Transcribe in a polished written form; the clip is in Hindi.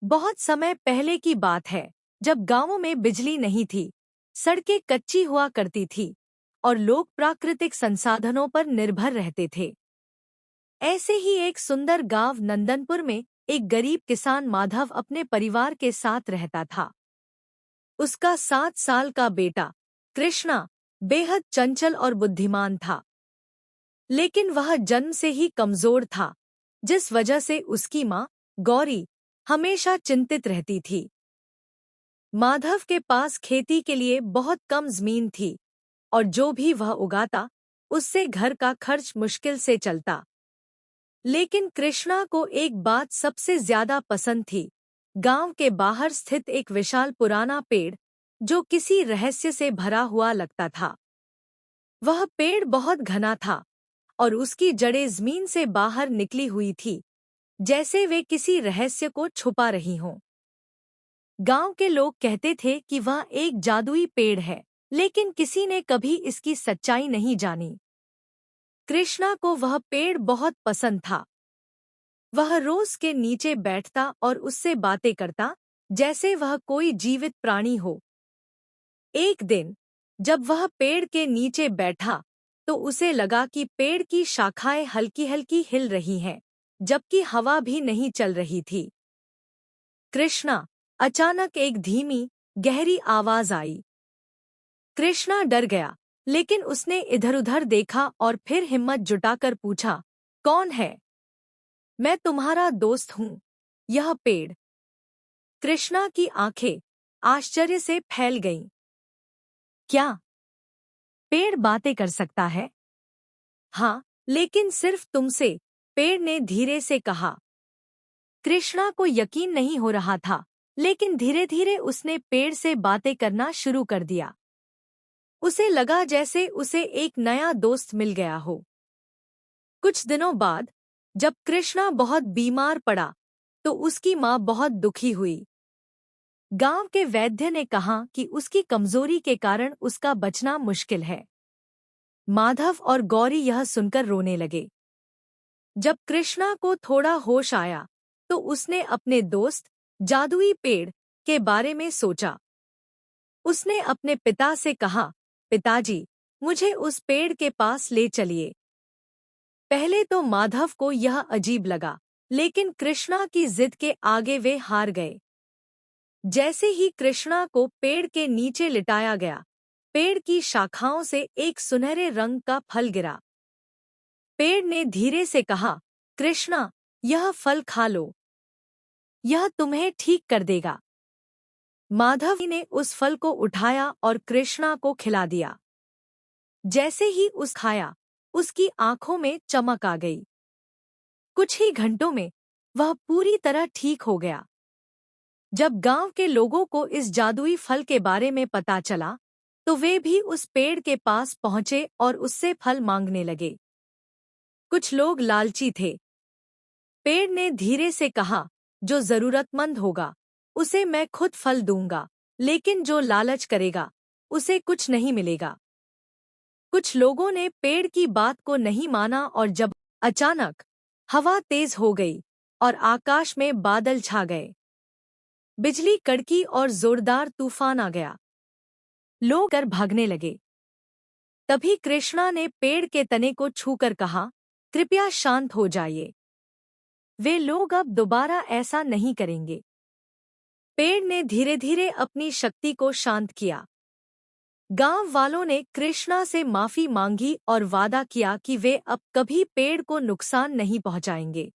बहुत समय पहले की बात है, जब गांवों में बिजली नहीं थी, सड़कें कच्ची हुआ करती थी और लोग प्राकृतिक संसाधनों पर निर्भर रहते थे। ऐसे ही एक सुंदर गांव नंदनपुर में एक गरीब किसान माधव अपने परिवार के साथ रहता था। उसका 7 साल का बेटा कृष्णा बेहद चंचल और बुद्धिमान था, लेकिन वह जन्म से ही कमजोर था, जिस वजह से उसकी माँ गौरी हमेशा चिंतित रहती थी। माधव के पास खेती के लिए बहुत कम जमीन थी और जो भी वह उगाता उससे घर का खर्च मुश्किल से चलता। लेकिन कृष्णा को एक बात सबसे ज्यादा पसंद थी, गांव के बाहर स्थित एक विशाल पुराना पेड़ जो किसी रहस्य से भरा हुआ लगता था। वह पेड़ बहुत घना था और उसकी जड़ें जमीन से बाहर निकली हुई थी, जैसे वे किसी रहस्य को छुपा रही हों। गांव के लोग कहते थे कि वह एक जादुई पेड़ है, लेकिन किसी ने कभी इसकी सच्चाई नहीं जानी। कृष्णा को वह पेड़ बहुत पसंद था। वह रोज के नीचे बैठता और उससे बातें करता, जैसे वह कोई जीवित प्राणी हो। एक दिन जब वह पेड़ के नीचे बैठा, तो उसे लगा कि पेड़ की शाखाएं हल्की हल्की हिल रही हैं, जबकि हवा भी नहीं चल रही थी। कृष्णा, अचानक एक धीमी गहरी आवाज आई। कृष्णा डर गया, लेकिन उसने इधर-उधर देखा और फिर हिम्मत जुटाकर पूछा, कौन है? मैं तुम्हारा दोस्त हूँ, यह पेड़। कृष्णा की आंखें आश्चर्य से फैल गईं। क्या पेड़ बातें कर सकता है? हाँ, लेकिन सिर्फ तुमसे, पेड़ ने धीरे से कहा। कृष्णा को यकीन नहीं हो रहा था, लेकिन धीरे-धीरे उसने पेड़ से बातें करना शुरू कर दिया। उसे लगा जैसे उसे एक नया दोस्त मिल गया हो। कुछ दिनों बाद, जब कृष्णा बहुत बीमार पड़ा, तो उसकी माँ बहुत दुखी हुई। गांव के वैद्य ने कहा कि उसकी कमजोरी के कारण उसका बचना मुश्किल है। माधव और गौरी यह सुनकर रोने लगे। जब कृष्णा को थोड़ा होश आया, तो उसने अपने दोस्त जादुई पेड़ के बारे में सोचा। उसने अपने पिता से कहा, पिताजी, मुझे उस पेड़ के पास ले चलिए। पहले तो माधव को यह अजीब लगा, लेकिन कृष्णा की जिद के आगे वे हार गए। जैसे ही कृष्णा को पेड़ के नीचे लिटाया गया, पेड़ की शाखाओं से एक सुनहरे रंग का फल गिरा। पेड़ ने धीरे से कहा, कृष्णा, यह फल खा लो, यह तुम्हें ठीक कर देगा। माधव ने उस फल को उठाया और कृष्णा को खिला दिया। जैसे ही उस खाया, उसकी आंखों में चमक आ गई। कुछ ही घंटों में वह पूरी तरह ठीक हो गया। जब गांव के लोगों को इस जादुई फल के बारे में पता चला, तो वे भी उस पेड़ के पास पहुंचे और उससे फल मांगने लगे। कुछ लोग लालची थे। पेड़ ने धीरे से कहा, जो जरूरतमंद होगा, उसे मैं खुद फल दूंगा, लेकिन जो लालच करेगा, उसे कुछ नहीं मिलेगा। कुछ लोगों ने पेड़ की बात को नहीं माना और जब अचानक हवा तेज हो गई और आकाश में बादल छा गए। बिजली कड़की और जोरदार तूफान आ गया। लोग डर भागने लगे। तभी कृष्णा ने पेड़ के तने को छूकर कहा, कृपया शांत हो जाइए। वे लोग अब दोबारा ऐसा नहीं करेंगे। पेड़ ने धीरे-धीरे अपनी शक्ति को शांत किया। गांव वालों ने कृष्णा से माफी मांगी और वादा किया कि वे अब कभी पेड़ को नुकसान नहीं पहुंचाएंगे।